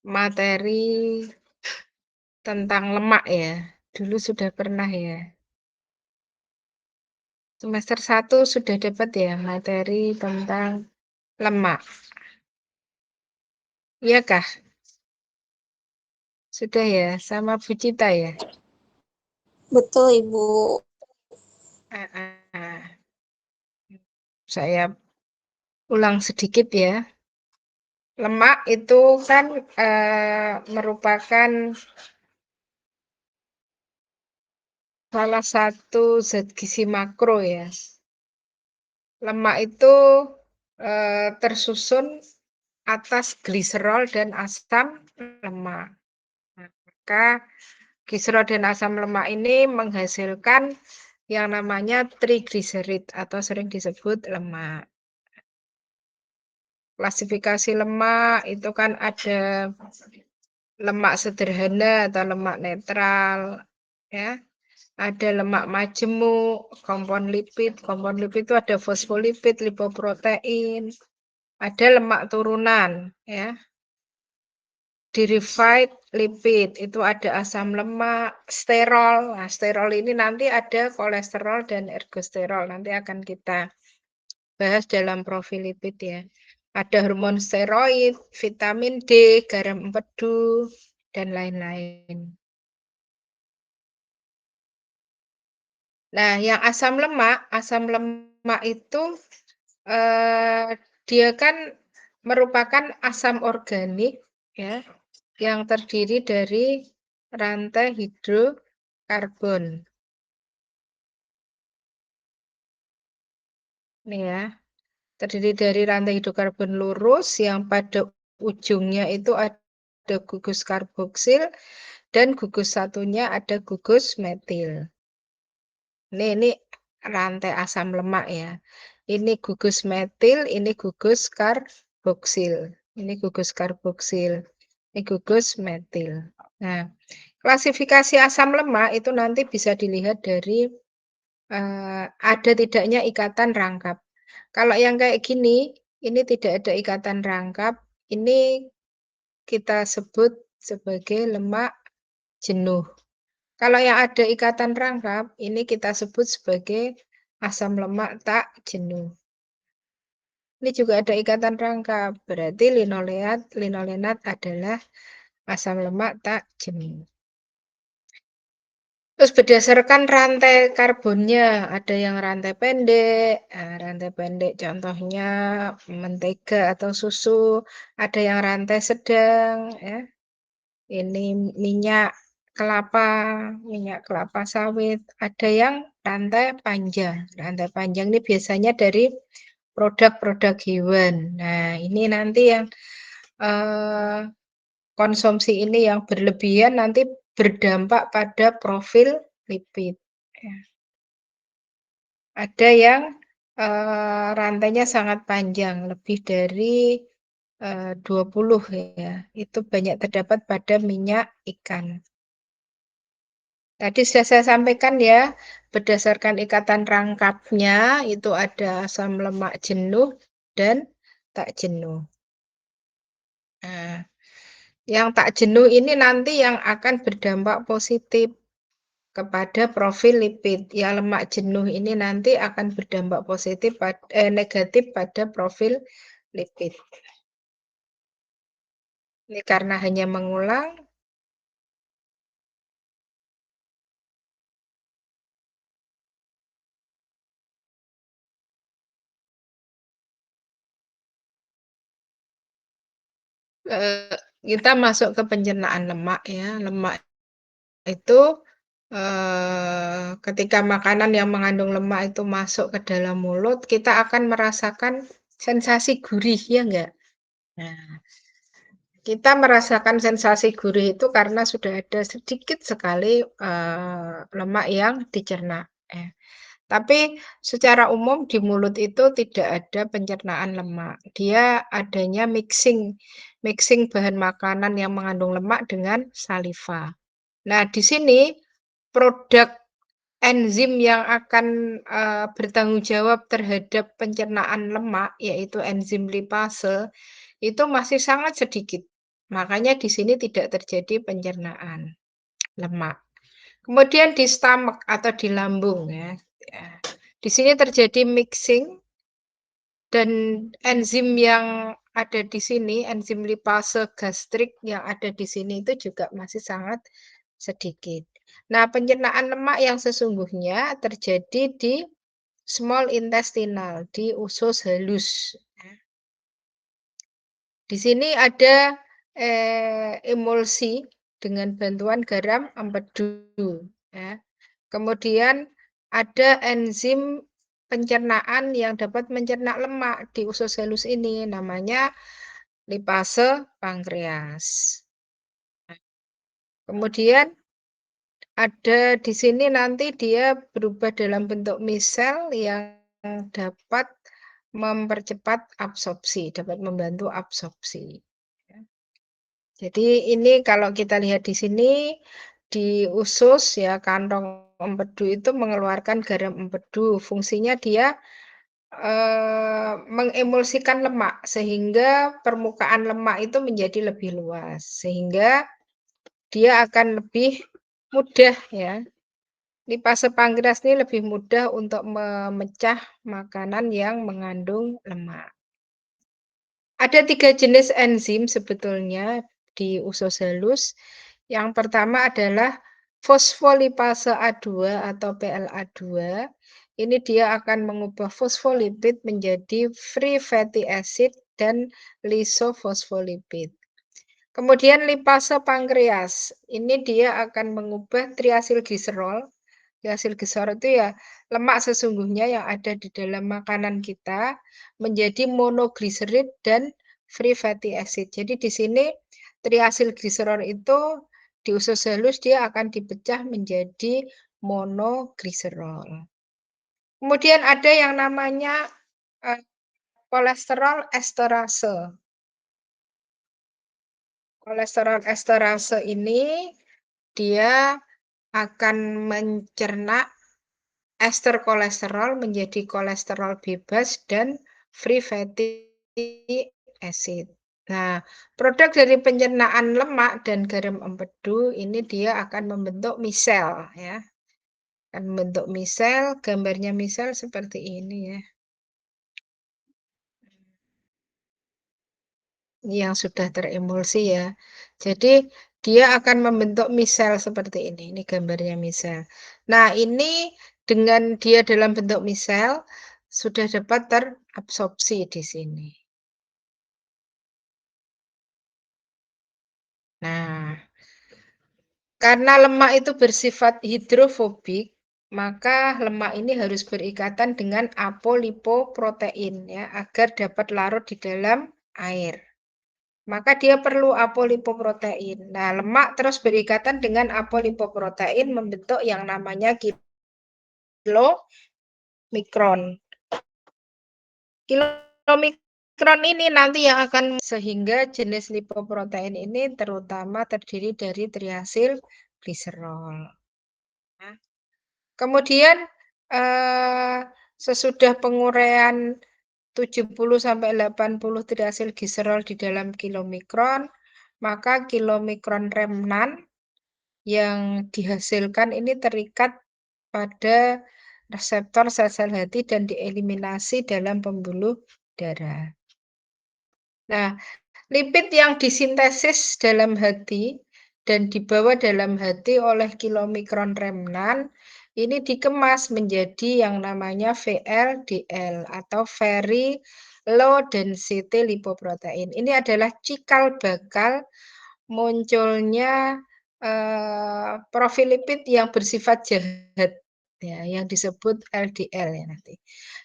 Materi tentang lemak ya? Dulu sudah pernah ya? Semester 1 sudah dapat ya materi tentang lemak? Iya kah? Sudah ya? Sama Bu Cita ya? Betul, Ibu. Heeh. Saya ulang sedikit ya. Lemak itu kan merupakan salah satu zat gizi makro ya. Lemak itu tersusun atas gliserol dan asam lemak. Nah, maka gliserol dan asam lemak ini menghasilkan yang namanya trigliserid atau sering disebut lemak. Klasifikasi lemak itu kan ada lemak sederhana atau lemak netral, ya. Ada lemak majemuk, kompon lipid. Kompon lipid itu ada fosfolipid, lipoprotein. Ada lemak turunan, ya. Derived lipid itu ada asam lemak, sterol. Nah, sterol ini nanti ada kolesterol dan ergosterol. Nanti akan kita bahas dalam profil lipid ya. Ada hormon steroid, vitamin D, garam empedu, dan lain-lain. Nah, yang asam lemak itu dia kan merupakan asam organik ya, yang terdiri dari rantai hidrokarbon. Nih ya, terdiri dari rantai hidrokarbon lurus yang pada ujungnya itu ada gugus karboksil dan gugus satunya ada gugus metil. Ini rantai asam lemak ya. Ini gugus metil, ini gugus karboksil. Ini gugus karboksil. Ini gugus metil. Nah, klasifikasi asam lemak itu nanti bisa dilihat dari ada tidaknya ikatan rangkap. Kalau yang kayak gini, ini tidak ada ikatan rangkap, ini kita sebut sebagai lemak jenuh. Kalau yang ada ikatan rangkap, ini kita sebut sebagai asam lemak tak jenuh. Ini juga ada ikatan rangkap, berarti linolenat adalah asam lemak tak jenuh. Terus berdasarkan rantai karbonnya, ada yang rantai pendek. Nah, rantai pendek contohnya mentega atau susu, ada yang rantai sedang ya. Ini minyak kelapa sawit, ada yang rantai panjang. Rantai panjang ini biasanya dari produk-produk hewan. Nah, ini nanti yang konsumsi ini yang berlebihan nanti berdampak pada profil lipid. Ya. Ada yang rantainya sangat panjang, lebih dari 20 ya. Itu banyak terdapat pada minyak ikan. Tadi sudah saya sampaikan ya, berdasarkan ikatan rangkapnya itu ada asam lemak jenuh dan tak jenuh. Nah, yang tak jenuh ini nanti yang akan berdampak positif kepada profil lipid. Ya, lemak jenuh ini nanti akan berdampak negatif pada profil lipid. Ini karena hanya mengulang. Kita masuk ke pencernaan lemak ya. Lemak itu ketika makanan yang mengandung lemak itu masuk ke dalam mulut, kita akan merasakan sensasi gurih, ya enggak? Nah, kita merasakan sensasi gurih itu karena sudah ada sedikit sekali lemak yang dicerna. Tapi secara umum di mulut itu tidak ada pencernaan lemak. Dia adanya mixing bahan makanan yang mengandung lemak dengan saliva. Nah, di sini produk enzim yang akan bertanggung jawab terhadap pencernaan lemak, yaitu enzim lipase, itu masih sangat sedikit. Makanya di sini tidak terjadi pencernaan lemak. Kemudian di stomach atau di lambung ya. Ya. Di sini terjadi mixing dan enzim yang ada di sini, enzim lipase gastrik yang ada di sini itu juga masih sangat sedikit. Nah, pencernaan lemak yang sesungguhnya terjadi di small intestinal, di usus halus. Di sini ada emulsi dengan bantuan garam empedu, ya. Kemudian ada enzim pencernaan yang dapat mencerna lemak di usus halus ini, namanya lipase pankreas. Kemudian ada di sini nanti dia berubah dalam bentuk misel yang dapat mempercepat absorpsi, dapat membantu absorpsi. Jadi ini kalau kita lihat di sini, di usus ya kantong empedu itu mengeluarkan garam empedu. Fungsinya dia mengemulsikan lemak sehingga permukaan lemak itu menjadi lebih luas, sehingga dia akan lebih mudah ya. Lipase pankreas ini lebih mudah untuk memecah makanan yang mengandung lemak. Ada 3 jenis enzim sebetulnya di usus halus. Yang pertama adalah fosfolipase A2 atau PLA2. Ini dia akan mengubah fosfolipid menjadi free fatty acid dan lisofosfolipid. Kemudian lipase pankreas, ini dia akan mengubah triasilgliserol. Triasilgliserol itu ya lemak sesungguhnya yang ada di dalam makanan kita menjadi monogliserid dan free fatty acid. Jadi di sini triasilgliserol itu di usus halus dia akan dipecah menjadi monogliserol. Kemudian ada yang namanya kolesterol esterase. Kolesterol esterase ini dia akan mencerna ester kolesterol menjadi kolesterol bebas dan free fatty acid. Nah, produk dari pencernaan lemak dan garam empedu ini dia akan membentuk misel ya. Akan membentuk misel, gambarnya misel seperti ini ya. Yang sudah teremulsi ya. Jadi dia akan membentuk misel seperti ini. Ini gambarnya misel. Nah, ini dengan dia dalam bentuk misel sudah dapat terabsorpsi di sini. Nah, karena lemak itu bersifat hidrofobik, maka lemak ini harus berikatan dengan apolipoprotein ya, agar dapat larut di dalam air. Maka dia perlu apolipoprotein. Nah, lemak terus berikatan dengan apolipoprotein membentuk yang namanya kilomikron. Kilomikron ini nanti yang akan sehingga jenis lipoprotein ini terutama terdiri dari triasil gliserol. Nah, kemudian sesudah penguraian 70-80 triasil gliserol di dalam kilomikron, maka kilomikron remnan yang dihasilkan ini terikat pada reseptor sel-sel hati dan dieliminasi dalam pembuluh darah. Nah, lipid yang disintesis dalam hati dan dibawa dalam hati oleh kilomikron remnan ini dikemas menjadi yang namanya VLDL atau very low density lipoprotein. Ini adalah cikal bakal munculnya profil lipid yang bersifat jahat ya, yang disebut LDL ya nanti.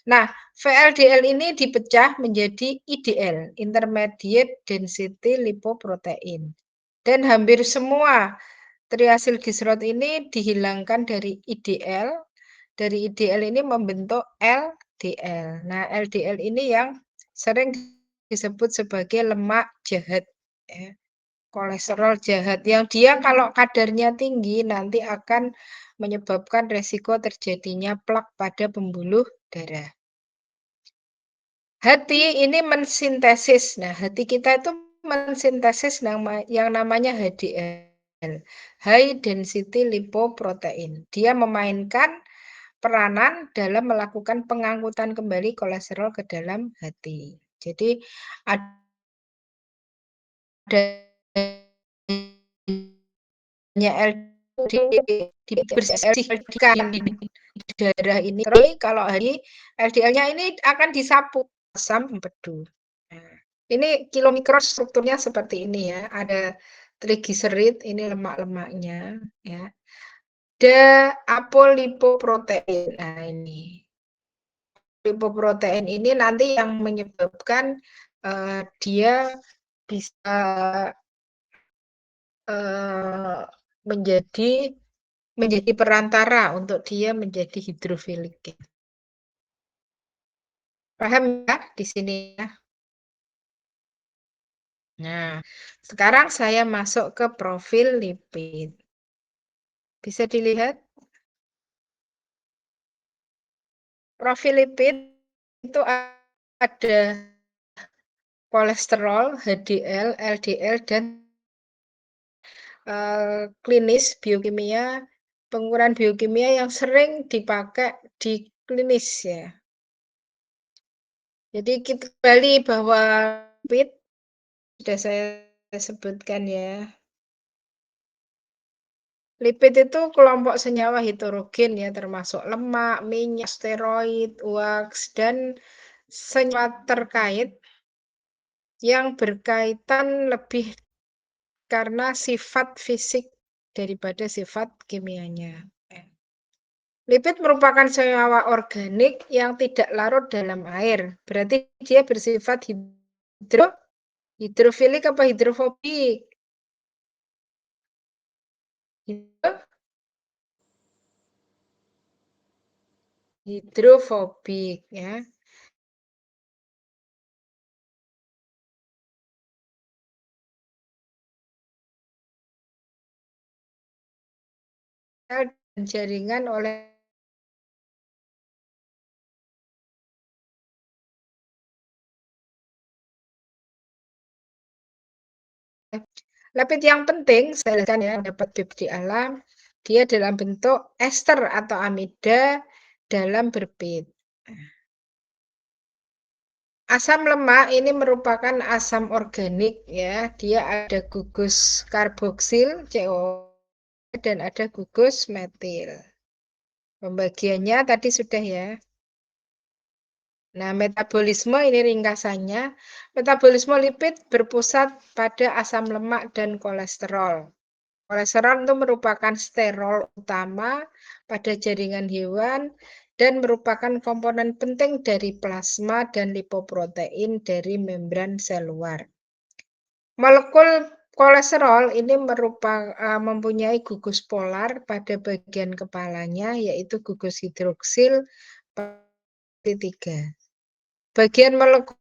Nah, VLDL ini dipecah menjadi IDL, intermediate density lipoprotein. Dan hampir semua triasilgliserol ini dihilangkan dari IDL. Dari IDL ini membentuk LDL. Nah, LDL ini yang sering disebut sebagai lemak jahat ya. Kolesterol jahat yang dia kalau kadarnya tinggi nanti akan menyebabkan resiko terjadinya plak pada pembuluh darah. Hati ini mensintesis. Nah, hati kita itu mensintesis yang namanya HDL, high density lipoprotein. Dia memainkan peranan dalam melakukan pengangkutan kembali kolesterol ke dalam hati. Jadi ada di darah ini, terus kalau LDL-nya ini akan disapu asam empedu. Nah, ini kilomikron strukturnya seperti ini ya, ada trigliserid, ini lemak-lemaknya ya. Ada apolipoprotein. Nah, ini lipoprotein ini nanti yang menyebabkan dia bisa menjadi perantara untuk dia menjadi hidrofilik. Paham ya di sini ya? Nah, sekarang saya masuk ke profil lipid. Bisa dilihat? Profil lipid itu ada kolesterol, HDL, LDL, dan klinis biokimia, pengukuran biokimia yang sering dipakai di klinis ya. Jadi kita kembali bahwa lipid sudah saya sebutkan ya. Lipid itu kelompok senyawa heterogen ya, termasuk lemak, minyak, steroid, wax, dan senyawa terkait yang berkaitan lebih karena sifat fisik daripada sifat kimianya. Lipid merupakan senyawa organik yang tidak larut dalam air. Berarti dia bersifat hidrofilik apa hidrofobik? Hidrofobik ya. Jaringan oleh lipid yang penting saya jelaskan ya, dapat di alam, dia dalam bentuk ester atau amida dalam berpit. Asam lemak ini merupakan asam organik ya, dia ada gugus karboksil CO dan ada gugus metil. Pembagiannya tadi sudah ya. Nah, metabolisme ini ringkasannya. Metabolisme lipid berpusat pada asam lemak dan kolesterol. Kolesterol itu merupakan sterol utama pada jaringan hewan dan merupakan komponen penting dari plasma dan lipoprotein dari membran sel luar. Molekul kolesterol ini mempunyai gugus polar pada bagian kepalanya, yaitu gugus hidroksil 3. Bagian molekul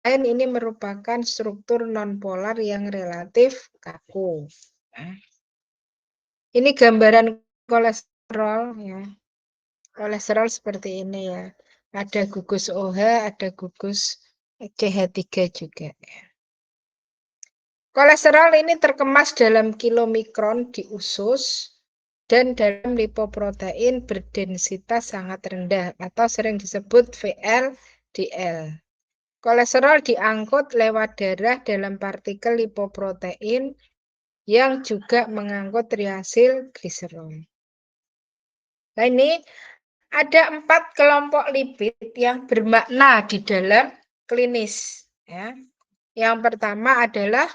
lain ini merupakan struktur nonpolar yang relatif kaku. Nah, ini gambaran kolesterol ya. Kolesterol seperti ini ya. Ada gugus OH, ada gugus CH3 juga ya. Kolesterol ini terkemas dalam kilomikron di usus dan dalam lipoprotein berdensitas sangat rendah atau sering disebut VLDL. Kolesterol diangkut lewat darah dalam partikel lipoprotein yang juga mengangkut triasil gliserol. Nah, ini ada 4 kelompok lipid yang bermakna di dalam klinis. Ya. Yang pertama adalah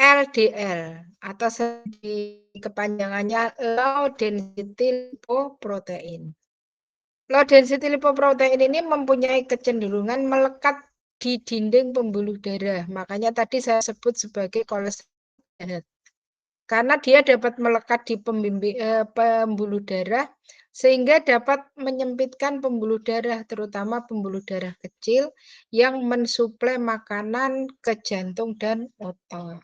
LDL atau kepanjangannya low density lipoprotein. Low density lipoprotein ini mempunyai kecenderungan melekat di dinding pembuluh darah. Makanya tadi saya sebut sebagai kolesterol jahat. Karena dia dapat melekat di pembuluh darah sehingga dapat menyempitkan pembuluh darah, terutama pembuluh darah kecil yang mensuplai makanan ke jantung dan otot.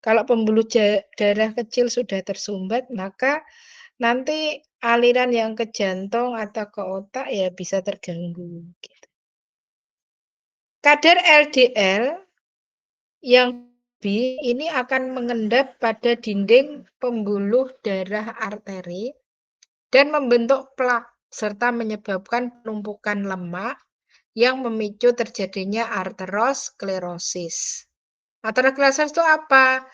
Kalau pembuluh darah kecil sudah tersumbat, maka nanti aliran yang ke jantung atau ke otak ya bisa terganggu. Kadar LDL Yang B ini akan mengendap pada dinding pembuluh darah arteri dan membentuk plak serta menyebabkan penumpukan lemak yang memicu terjadinya arteriosklerosis. Arteriosklerosis itu apa?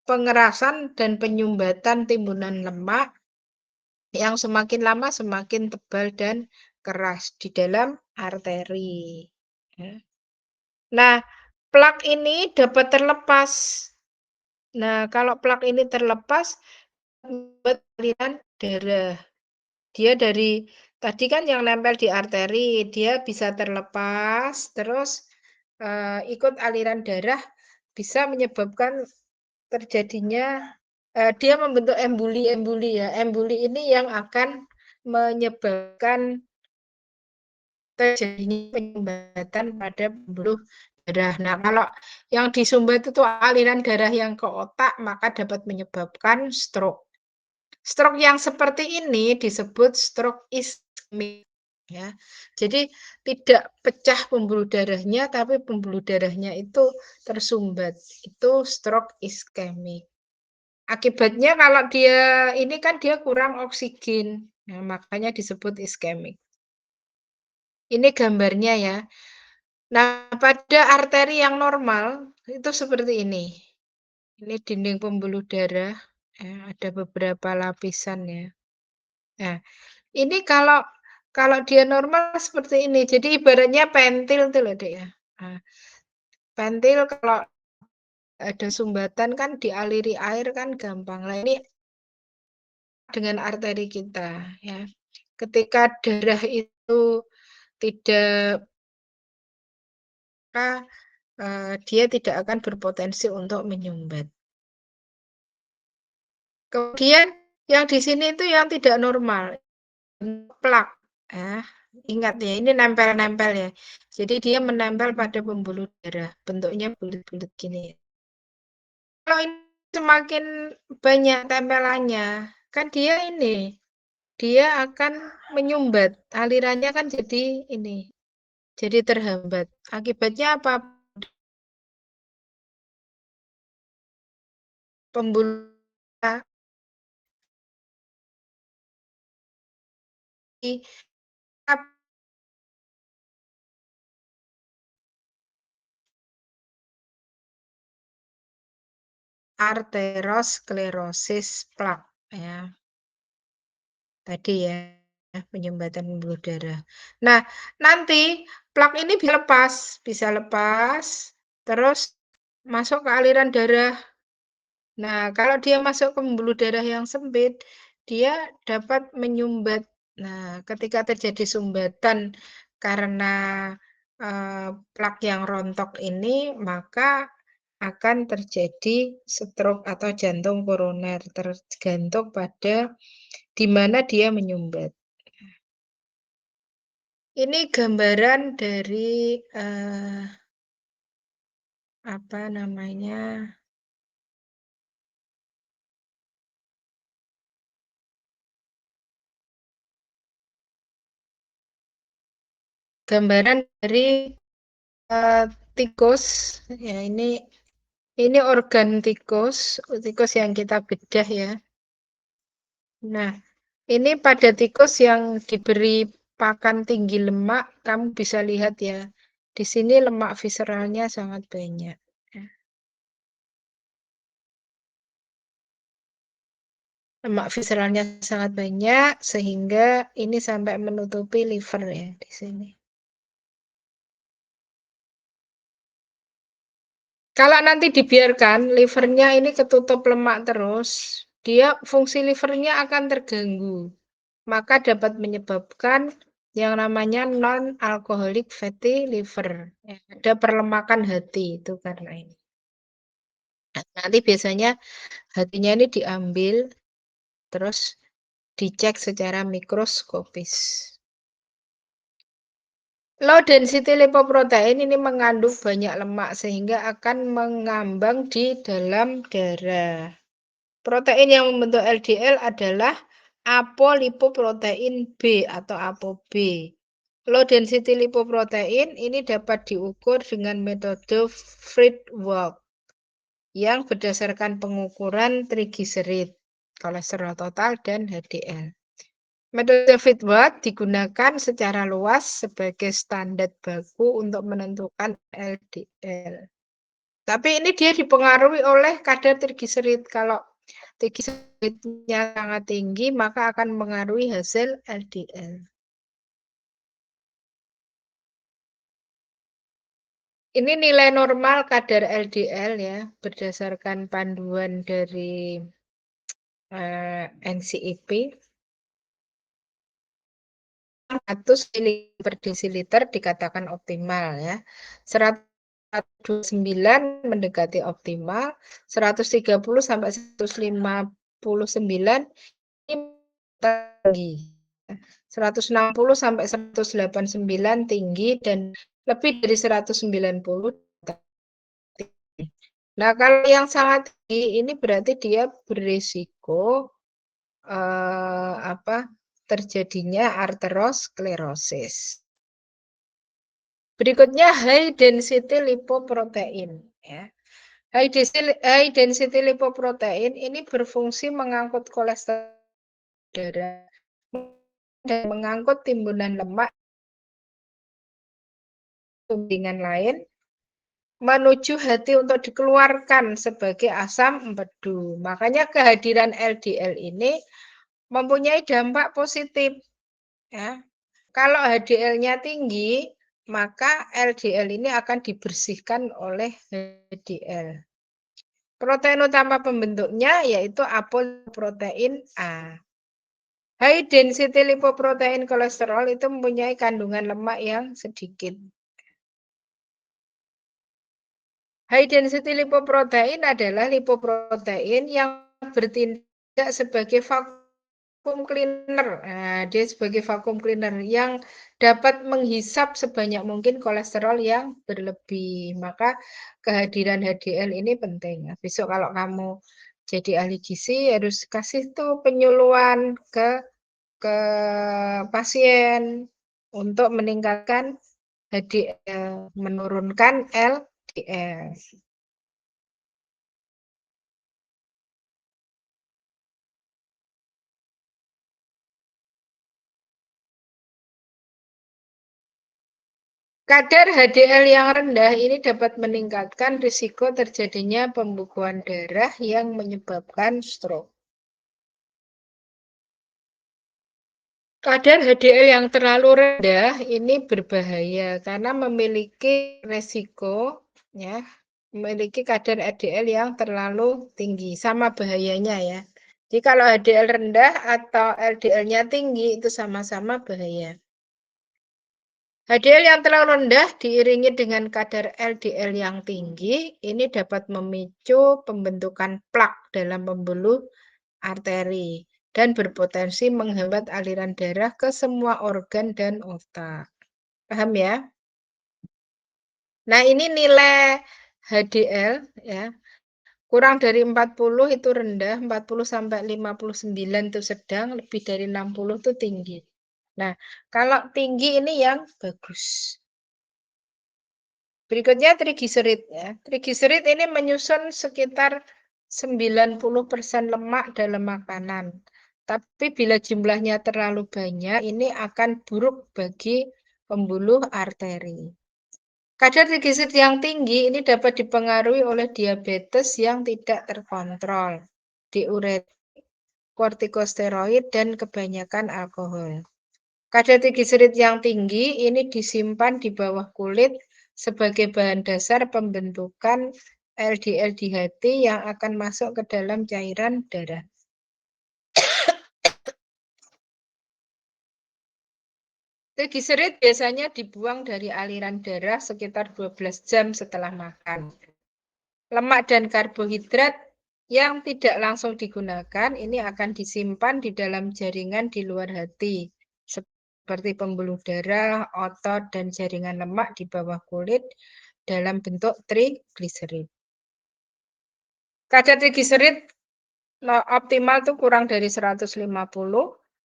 Pengerasan dan penyumbatan timbunan lemak yang semakin lama semakin tebal dan keras di dalam arteri. Ya. Nah, plak ini dapat terlepas. Nah, kalau plak ini terlepas, membuat aliran darah. Dia dari tadi kan yang nempel di arteri, dia bisa terlepas, terus ikut aliran darah, bisa menyebabkan terjadinya dia membentuk embuli-embuli ya. Embuli ini yang akan menyebabkan terjadinya penyumbatan pada pembuluh darah. Nah, kalau yang disumbat itu aliran darah yang ke otak, maka dapat menyebabkan stroke. Stroke yang seperti ini disebut stroke iskemik ya. Jadi tidak pecah pembuluh darahnya, tapi pembuluh darahnya itu tersumbat. Itu stroke iskemik. Akibatnya kalau dia ini kan dia kurang oksigen. Nah, makanya disebut iskemik. Ini gambarnya ya. Nah, pada arteri yang normal itu seperti ini. Ini dinding pembuluh darah, ya, ada beberapa lapisan ya. Nah, ini kalau dia normal seperti ini. Jadi ibaratnya pentil tuh loh, Dek ya. Nah, pentil kalau ada sumbatan kan dialiri air kan gampang. Nah, ini dengan arteri kita ya. Ketika darah itu tidak dia tidak akan berpotensi untuk menyumbat. Kemudian yang di sini itu yang tidak normal, plak. Ya, ingat ya, ini nempel-nempel ya. Jadi dia menempel pada pembuluh darah, bentuknya bulat-bulat gini. Kalau ini semakin banyak tempelannya, kan dia akan menyumbat. Alirannya kan jadi ini, jadi terhambat. Akibatnya apa? Pembuluh arteriosklerosis plak ya. Tadi ya, penyumbatan pembuluh darah. Nah, nanti plak ini bisa lepas, terus masuk ke aliran darah. Nah, kalau dia masuk ke pembuluh darah yang sempit, dia dapat menyumbat. Nah, ketika terjadi sumbatan karena plak yang rontok ini, maka akan terjadi stroke atau jantung koroner, tergantung pada di mana dia menyumbat. Ini gambaran dari apa namanya? Gambaran dari tikus ya, ini organ tikus yang kita bedah ya. Nah, ini pada tikus yang diberi pakan tinggi lemak, kamu bisa lihat ya. Di sini lemak visceralnya sangat banyak. Lemak visceralnya sangat banyak sehingga ini sampai menutupi liver ya di sini. Kalau nanti dibiarkan livernya ini ketutup lemak terus, dia fungsi livernya akan terganggu. Maka dapat menyebabkan yang namanya non-alcoholic fatty liver. Ya, ada perlemakan hati itu karena ini. Nah, nanti biasanya hatinya ini diambil terus dicek secara mikroskopis. Low density lipoprotein ini mengandung banyak lemak sehingga akan mengambang di dalam darah. Protein yang membentuk LDL adalah apolipoprotein B atau ApoB. Low density lipoprotein ini dapat diukur dengan metode Fred-Walk. yang berdasarkan pengukuran trigliserid, kolesterol total, dan HDL. Metode Fitbit digunakan secara luas sebagai standar baku untuk menentukan LDL. Tapi ini dia dipengaruhi oleh kadar trigliserid. Kalau trigliseridnya sangat tinggi, maka akan mengaruhi hasil LDL. Ini nilai normal kadar LDL ya, berdasarkan panduan dari NCIP. 100 mili per desiliter dikatakan optimal ya. 129 mendekati optimal, 130 sampai 159 ini tinggi. 160 sampai 189 tinggi dan lebih dari 190 tinggi. Nah, kalau yang sangat tinggi ini berarti dia berisiko terjadinya arteriosklerosis. Berikutnya high density lipoprotein ya. High density lipoprotein ini berfungsi mengangkut kolesterol darah dan mengangkut timbunan lemak dengan lain menuju hati untuk dikeluarkan sebagai asam empedu. Makanya kehadiran LDL ini mempunyai dampak positif ya. Kalau HDL-nya tinggi, maka LDL ini akan dibersihkan oleh HDL. Protein utama pembentuknya yaitu apoprotein A. High density lipoprotein kolesterol itu mempunyai kandungan lemak yang sedikit. High density lipoprotein adalah lipoprotein yang bertindak sebagai vacuum cleaner. Nah, dia sebagai vacuum cleaner yang dapat menghisap sebanyak mungkin kolesterol yang berlebih. Maka kehadiran HDL ini penting. Nah, besok kalau kamu jadi ahli gizi harus kasih tuh penyuluhan ke pasien untuk meningkatkan HDL, menurunkan LDL. Kadar HDL yang rendah ini dapat meningkatkan risiko terjadinya pembekuan darah yang menyebabkan stroke. Kadar HDL yang terlalu rendah ini berbahaya karena memiliki resiko ya, memiliki kadar HDL yang terlalu tinggi, sama bahayanya ya. Jadi kalau HDL rendah atau LDL-nya tinggi itu sama-sama bahaya. HDL yang terlalu rendah diiringi dengan kadar LDL yang tinggi, ini dapat memicu pembentukan plak dalam pembuluh arteri dan berpotensi menghambat aliran darah ke semua organ dan otak. Paham ya? Nah, ini nilai HDL ya. Kurang dari 40 itu rendah, 40 sampai 59 itu sedang, lebih dari 60 itu tinggi. Nah, kalau tinggi ini yang bagus. Berikutnya trigliserid ya. Trigliserid ini menyusun sekitar 90% lemak dalam makanan. Tapi bila jumlahnya terlalu banyak, ini akan buruk bagi pembuluh arteri. Kadar trigliserid yang tinggi ini dapat dipengaruhi oleh diabetes yang tidak terkontrol, diuretik, kortikosteroid, dan kebanyakan alkohol. Kadar trigliserid yang tinggi ini disimpan di bawah kulit sebagai bahan dasar pembentukan LDL di hati yang akan masuk ke dalam cairan darah. Trigliserid biasanya dibuang dari aliran darah sekitar 12 jam setelah makan. Lemak dan karbohidrat yang tidak langsung digunakan ini akan disimpan di dalam jaringan di luar hati, seperti pembuluh darah, otot, dan jaringan lemak di bawah kulit dalam bentuk trigliserid. Kadar trigliserid optimal itu kurang dari 150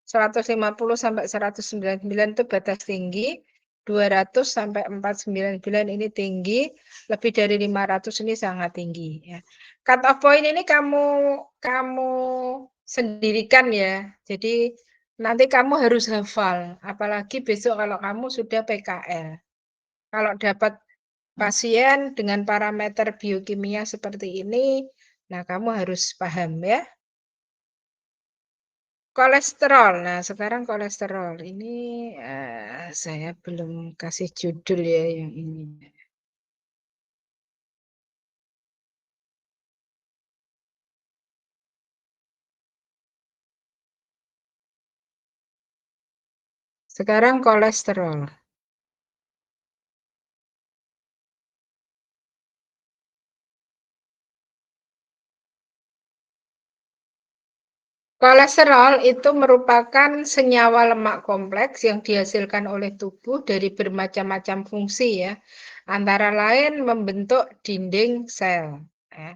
sampai 199 itu batas tinggi. 200 sampai 499 ini tinggi, lebih dari 500 ini sangat tinggi ya. Cut off point ini kamu sendirikan ya. Jadi nanti kamu harus hafal, apalagi besok kalau kamu sudah PKL. Kalau dapat pasien dengan parameter biokimia seperti ini, nah kamu harus paham ya. Kolesterol. Nah, sekarang kolesterol ini saya belum kasih judul ya yang ini. Sekarang kolesterol. Kolesterol itu merupakan senyawa lemak kompleks yang dihasilkan oleh tubuh dari bermacam-macam fungsi ya. Antara lain membentuk dinding sel. Ya.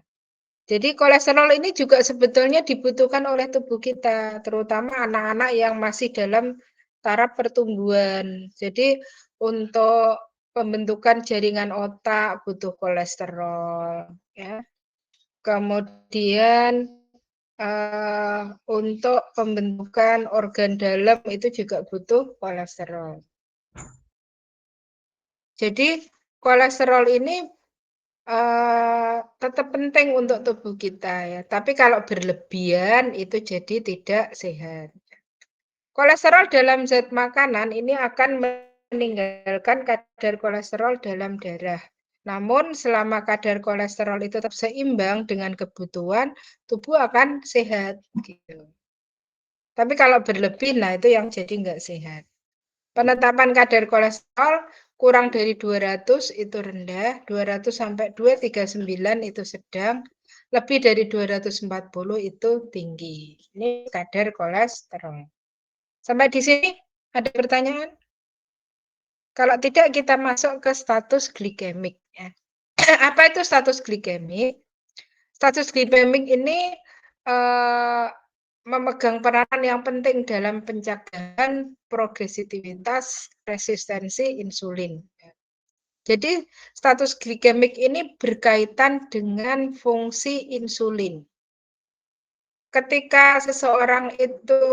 Jadi kolesterol ini juga sebetulnya dibutuhkan oleh tubuh kita, terutama anak-anak yang masih dalam taraf pertumbuhan. Jadi untuk pembentukan jaringan otak butuh kolesterol, ya. Kemudian untuk pembentukan organ dalam itu juga butuh kolesterol. Jadi kolesterol ini tetap penting untuk tubuh kita ya. Tapi kalau berlebihan itu jadi tidak sehat. Kolesterol dalam zat makanan ini akan meninggalkan kadar kolesterol dalam darah. Namun selama kadar kolesterol itu tetap seimbang dengan kebutuhan, tubuh akan sehat gitu. Tapi kalau berlebih, nah itu yang jadi nggak sehat. Penetapan kadar kolesterol kurang dari 200 itu rendah, 200 sampai 239 itu sedang, lebih dari 240 itu tinggi. Ini kadar kolesterol. Sampai di sini ada pertanyaan? Kalau tidak kita masuk ke status glikemik. Ya. Apa itu status glikemik? Status glikemik ini memegang peranan yang penting dalam pencegahan progresivitas resistensi insulin. Jadi status glikemik ini berkaitan dengan fungsi insulin. Ketika seseorang itu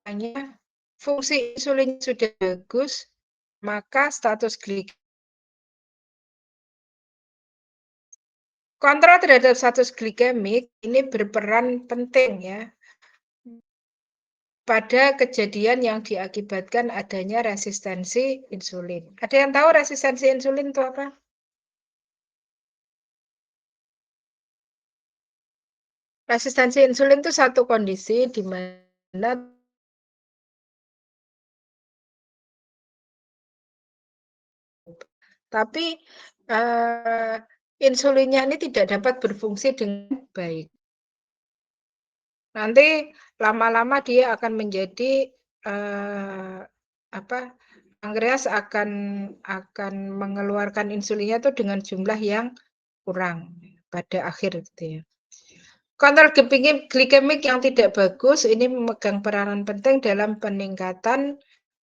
hanya fungsi insulin sudah bagus, maka status glikemik kontrol terhadap status glikemik ini berperan penting ya pada kejadian yang diakibatkan adanya resistensi insulin. Ada yang tahu resistensi insulin itu apa? Resistensi insulin itu satu kondisi di mana tapi insulinnya ini tidak dapat berfungsi dengan baik. Nanti lama-lama dia akan menjadi pankreas akan mengeluarkan insulinnya itu dengan jumlah yang kurang pada akhir gitu ya. Kontrol glikemik yang tidak bagus ini memegang peranan penting dalam peningkatan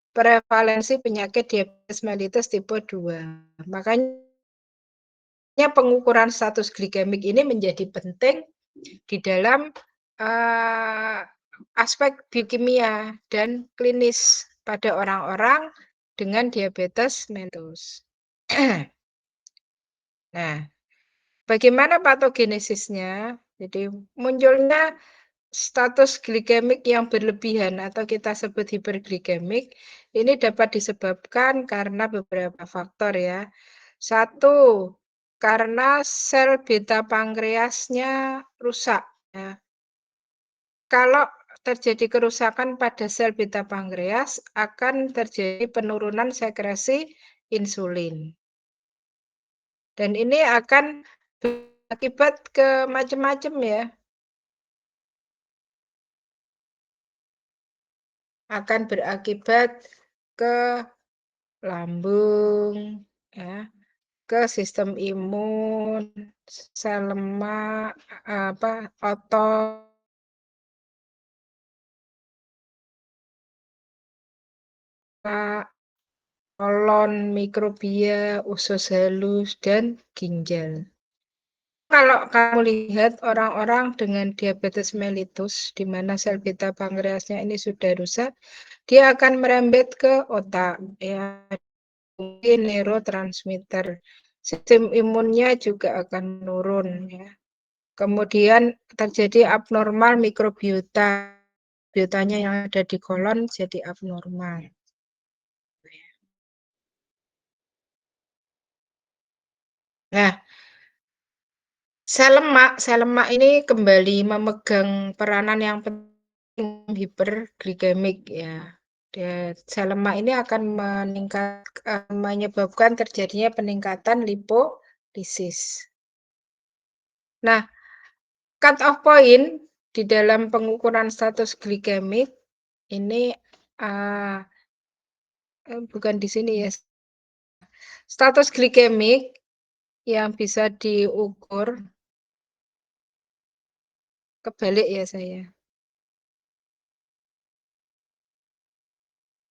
prevalensi penyakit diabetes mellitus tipe 2. Makanya pengukuran status glikemik ini menjadi penting di dalam aspek biokimia dan klinis pada orang-orang dengan diabetes mellitus. Nah, bagaimana patogenesisnya? Jadi munculnya status glikemik yang berlebihan atau kita sebut hiperglikemik ini dapat disebabkan karena beberapa faktor ya. Satu, karena sel beta pankreasnya rusak. Ya. Kalau terjadi kerusakan pada sel beta pankreas, akan terjadi penurunan sekresi insulin. Dan ini akan berakibat ke macam-macam ya. Akan berakibat ke lambung, ya, ke sistem imun, sel lemak, otot, kolon, mikrobia, usus halus, dan ginjal. Kalau kamu lihat orang-orang dengan diabetes mellitus, di mana sel beta pankreasnya ini sudah rusak, dia akan merembet ke otak, ya, neurotransmitter. Sistem imunnya juga akan menurun, ya. Kemudian terjadi abnormal mikrobiota, biotanya yang ada di kolon jadi abnormal. Nah, sel lemak ini kembali memegang peranan yang penting hiperglikemik, ya. Sel lemak ini akan menyebabkan terjadinya peningkatan lipolisis. Nah, cut off point di dalam pengukuran status glikemik ini bukan di sini ya. Status glikemik yang bisa diukur, kebalik ya saya.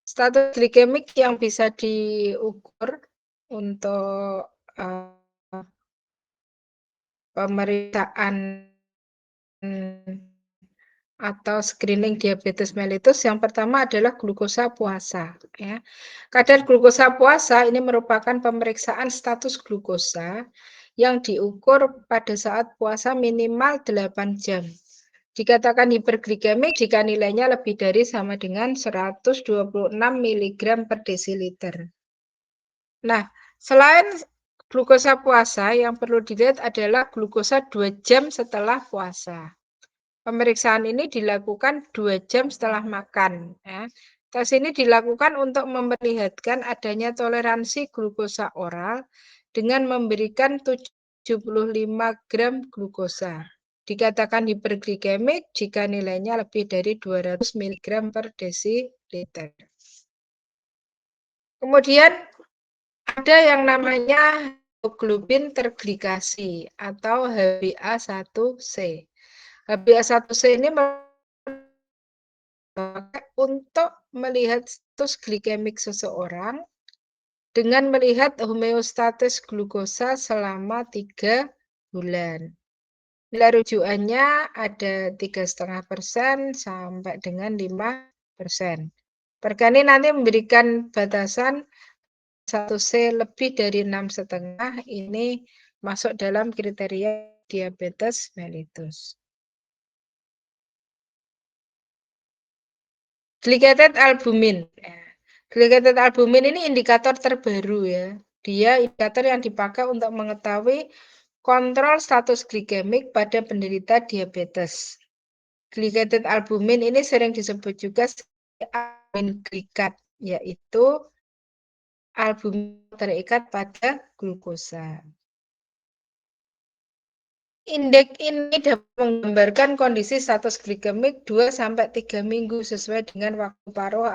Status glikemik yang bisa diukur untuk pemeriksaan atau screening diabetes mellitus yang pertama adalah glukosa puasa, ya. Kadar glukosa puasa ini merupakan pemeriksaan status glukosa yang diukur pada saat puasa minimal 8 jam. Dikatakan hiperglikemik jika nilainya lebih dari sama dengan 126 mg per desiliter. Nah, selain glukosa puasa yang perlu dilihat adalah glukosa 2 jam setelah puasa. Pemeriksaan ini dilakukan 2 jam setelah makan, ya. Tes ini dilakukan untuk memperlihatkan adanya toleransi glukosa oral dengan memberikan 75 gram glukosa. Dikatakan hiperglikemik jika nilainya lebih dari 200 mg per desiliter. Kemudian ada yang namanya hemoglobin terglikasi atau HbA1c. HbA1c ini untuk melihat status glikemik seseorang dengan melihat homeostatis glukosa selama 3 bulan. Nilai rujukannya ada 3,5% sampai dengan 5%. Perkani nanti memberikan batasan 1C lebih dari 6,5 ini masuk dalam kriteria diabetes mellitus. Glycated albumin. Glycated albumin ini indikator terbaru, ya. Dia indikator yang dipakai untuk mengetahui kontrol status glikemik pada penderita diabetes. Glycated albumin ini sering disebut juga albumin glikat, yaitu albumin terikat pada glukosa. Indeks ini dapat menggambarkan kondisi status glikemik 2-3 minggu sesuai dengan waktu paruh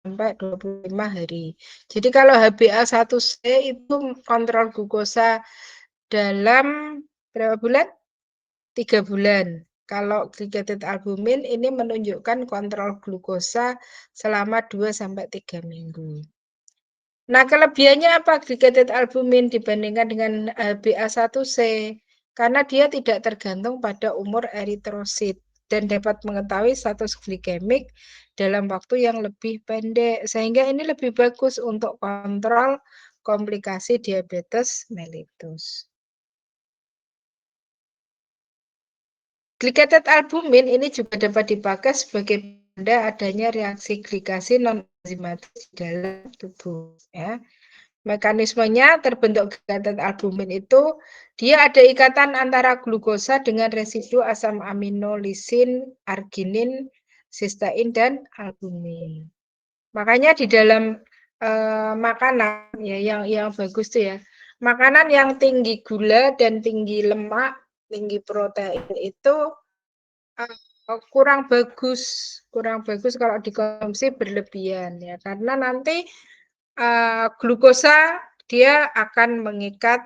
sampai 25 hari. Jadi kalau HbA1c itu kontrol glukosa dalam berapa bulan? 3 bulan. Kalau glycated albumin ini menunjukkan kontrol glukosa selama 2-3 minggu. Nah, kelebihannya apa glycated albumin dibandingkan dengan HbA1c? Karena dia tidak tergantung pada umur eritrosit dan dapat mengetahui status glikemik dalam waktu yang lebih pendek, sehingga ini lebih bagus untuk kontrol komplikasi diabetes mellitus. Glycated albumin ini juga dapat dipakai sebagai tanda adanya reaksi glikasi non-enzimatis di dalam tubuh, ya. Mekanismenya terbentuk glycated albumin itu dia ada ikatan antara glukosa dengan residu asam amino lisin, arginin, sistein, dan albumin. Makanya di dalam makanan ya yang bagus tuh ya, makanan yang tinggi gula dan tinggi lemak, tinggi protein itu kurang bagus kalau dikonsumsi berlebihan, ya, karena nanti glukosa dia akan mengikat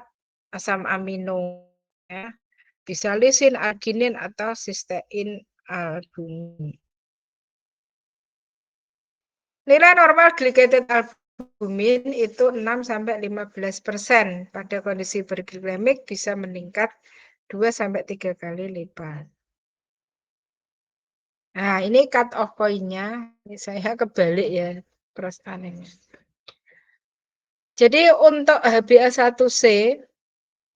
asam amino, ya. Bisa lisin, arginin, atau sistein albumin. Nilai normal glycated albumin itu 6-15%. Pada kondisi berglikemik bisa meningkat 2-3 kali lipat. Nah, ini cut off point-nya. Ini saya kebalik ya perusahaannya. Jadi untuk HbA1c,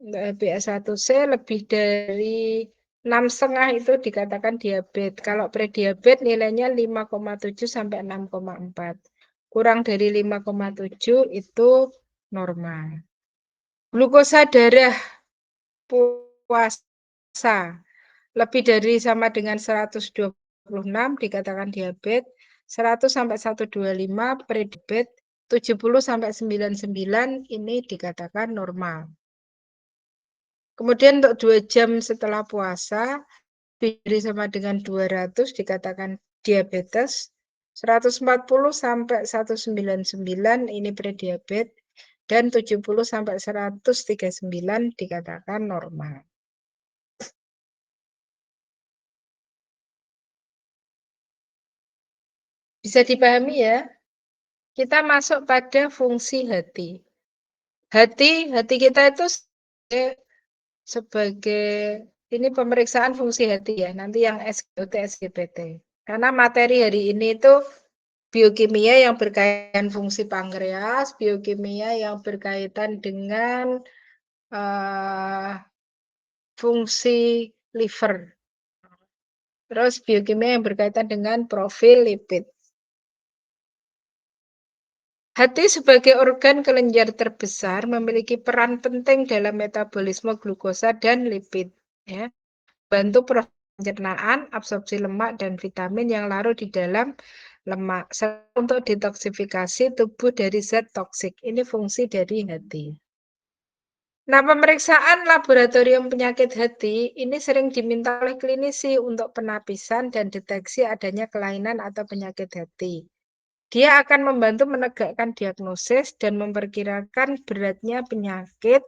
HbA1c lebih dari 6,5 itu dikatakan diabetes. Kalau prediabetes nilainya 5,7-6,4. Kurang dari 5,7 itu normal. Glukosa darah puasa lebih dari sama dengan 126 dikatakan diabetes, 100-125 prediabetes, 70-99 ini dikatakan normal. Kemudian untuk 2 jam setelah puasa, lebih sama dengan 200 dikatakan diabetes, 140-199 ini prediabetes, dan 70-139 dikatakan normal. Bisa dipahami ya? Kita masuk pada fungsi hati. Hati kita itu sebagai ini pemeriksaan fungsi hati ya, nanti yang SGOT, SGPT. Karena materi hari ini itu biokimia yang berkaitan fungsi pankreas, biokimia yang berkaitan dengan fungsi liver. Terus biokimia yang berkaitan dengan profil lipid. Hati sebagai organ kelenjar terbesar memiliki peran penting dalam metabolisme glukosa dan lipid. Ya. Bantu proses pencernaan, absorpsi lemak dan vitamin yang larut di dalam lemak. Untuk detoksifikasi tubuh dari zat toksik. Ini fungsi dari hati. Nah, pemeriksaan laboratorium penyakit hati ini sering diminta oleh klinisi untuk penapisan dan deteksi adanya kelainan atau penyakit hati. Dia akan membantu menegakkan diagnosis dan memperkirakan beratnya penyakit,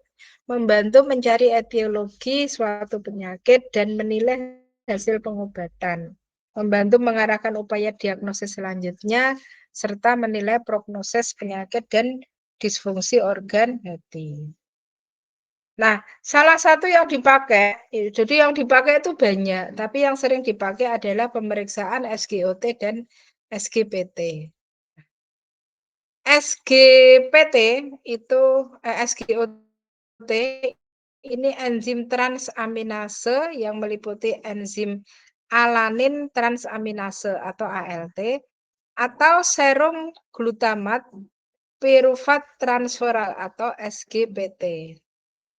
membantu mencari etiologi suatu penyakit dan menilai hasil pengobatan, membantu mengarahkan upaya diagnosis selanjutnya, serta menilai prognosis penyakit dan disfungsi organ hati. Nah, salah satu yang dipakai, jadi yang dipakai itu banyak, tapi yang sering dipakai adalah pemeriksaan SGOT dan SGPT. SGPT itu SGOT ini enzim transaminase yang meliputi enzim alanin transaminase atau ALT atau serum glutamat piruvat transferal atau SGPT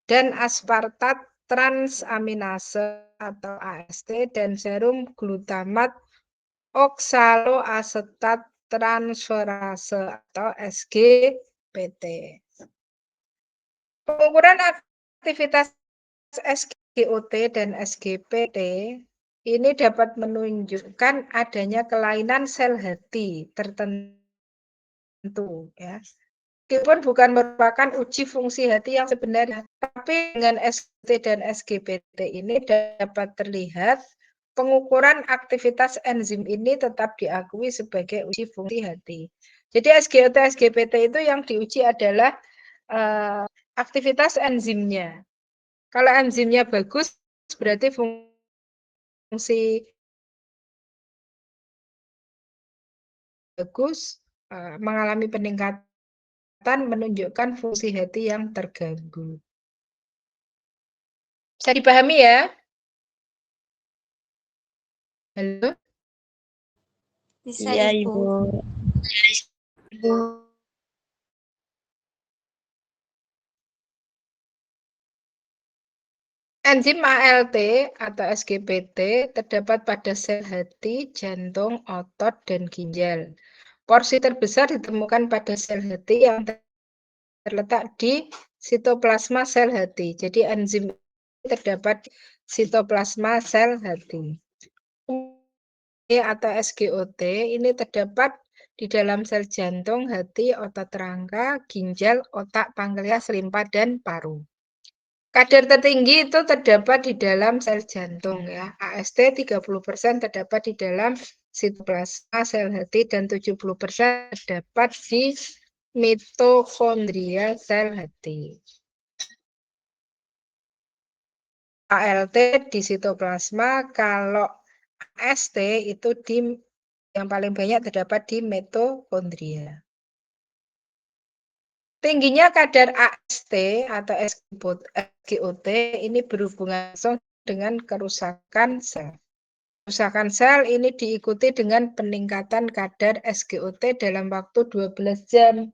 dan aspartat transaminase atau AST dan serum glutamat oksaloasetat transferase atau SGPT. Pengukuran aktivitas SGOT dan SGPT ini dapat menunjukkan adanya kelainan sel hati tertentu ya. Meskipun bukan merupakan uji fungsi hati yang sebenarnya, tapi dengan SGOT dan SGPT ini dapat terlihat pengukuran aktivitas enzim ini tetap diakui sebagai uji fungsi hati. Jadi SGOT, SGPT itu yang diuji adalah aktivitas enzimnya. Kalau enzimnya bagus, berarti fungsi bagus mengalami peningkatan menunjukkan fungsi hati yang terganggu. Bisa dipahami ya? Halo? Bisa, Iya, Ibu. Ibu. Enzim ALT atau SGPT terdapat pada sel hati, jantung, otot, dan ginjal. Porsi terbesar ditemukan pada sel hati yang terletak di sitoplasma sel hati. Jadi enzim terdapat sitoplasma sel hati. Atau SGOT ini terdapat di dalam sel jantung, hati, otot rangka, ginjal, otak, pankreas, limpa, dan paru. Kadar tertinggi itu terdapat di dalam sel jantung ya. AST 30% terdapat di dalam sitoplasma sel hati dan 70% terdapat di mitokondria sel hati. ALT di sitoplasma, kalau AST itu yang paling banyak terdapat di mitokondria. Tingginya kadar AST atau SGOT ini berhubungan langsung dengan kerusakan sel. Kerusakan sel ini diikuti dengan peningkatan kadar SGOT dalam waktu 12 jam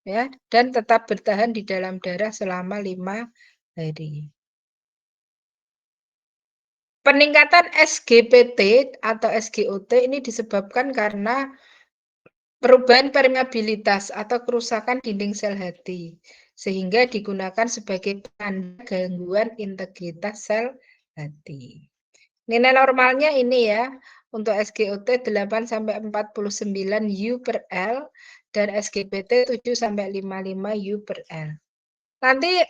ya, dan tetap bertahan di dalam darah selama 5 hari. Peningkatan SGPT atau SGOT ini disebabkan karena perubahan permeabilitas atau kerusakan dinding sel hati, sehingga digunakan sebagai tanda gangguan integritas sel hati. Nilai normalnya ini ya, untuk SGOT 8-49 U per L dan SGPT 7-55 U per L. Nanti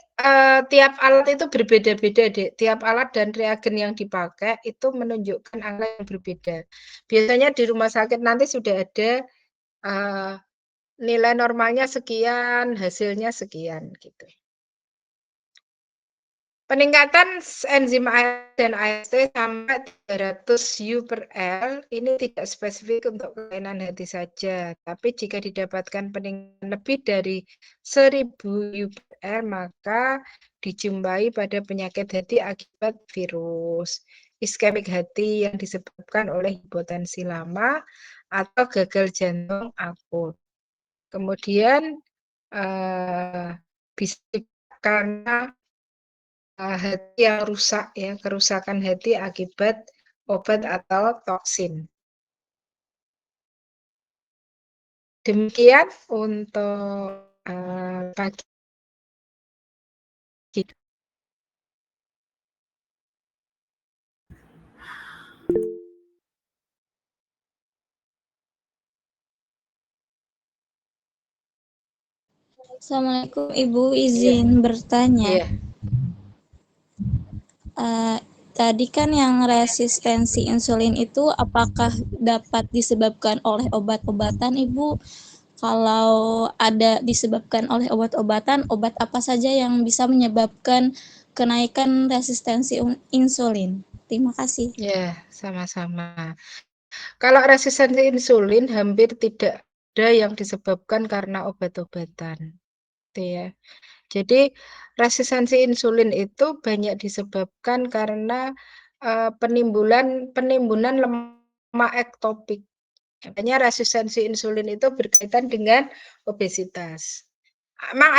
tiap alat itu berbeda-beda, Dek. Tiap alat dan reagen yang dipakai itu menunjukkan angka yang berbeda. Biasanya di rumah sakit nanti sudah ada nilai normalnya sekian, hasilnya sekian gitu. Peningkatan enzim ALT dan AST sampai 300 U per L ini tidak spesifik untuk kelainan hati saja, tapi jika didapatkan peningkatan lebih dari 1000 U per L maka dijumpai pada penyakit hati akibat virus iskemik hati yang disebabkan oleh hipotensi lama atau gagal jantung akut. Kemudian bisa karena hati yang rusak ya, kerusakan hati akibat obat atau toksin. Demikian untuk pagi. Assalamualaikum Ibu, izin bertanya. Iya. Tadi kan yang resistensi insulin itu apakah dapat disebabkan oleh obat-obatan, Ibu? Kalau ada disebabkan oleh obat-obatan, obat apa saja yang bisa menyebabkan kenaikan resistensi insulin? Terima kasih. Ya, sama-sama. Kalau resistensi insulin hampir tidak ada yang disebabkan karena obat-obatan. Gitu ya. Jadi resistensi insulin itu banyak disebabkan karena penimbunan lemak ektopik. Makanya resistensi insulin itu berkaitan dengan obesitas. Emang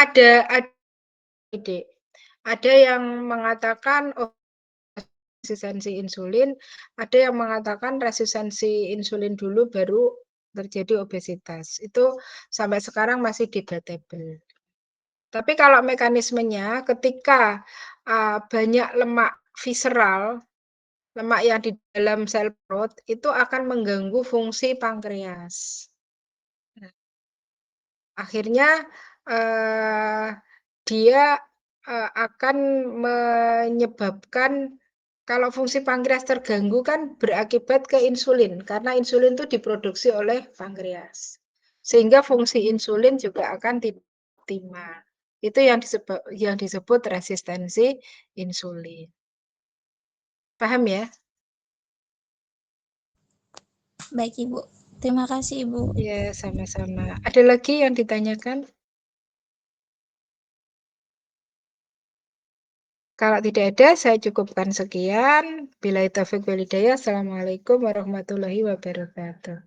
ada yang mengatakan resistensi insulin, ada yang mengatakan resistensi insulin dulu baru terjadi obesitas. Itu sampai sekarang masih debatable. Tapi kalau mekanismenya ketika banyak lemak visceral, lemak yang di dalam sel perut itu akan mengganggu fungsi pankreas. Nah, akhirnya dia akan menyebabkan kalau fungsi pankreas terganggu kan berakibat ke insulin karena insulin itu diproduksi oleh pankreas. Sehingga fungsi insulin juga akan tidak optimal. Itu yang disebut resistensi insulin. Paham ya? Baik, Ibu. Terima kasih, Ibu. Ya, sama-sama. Ada lagi yang ditanyakan? Kalau tidak ada, saya cukupkan sekian. Billahi taufiq wal hidayah. Assalamualaikum warahmatullahi wabarakatuh.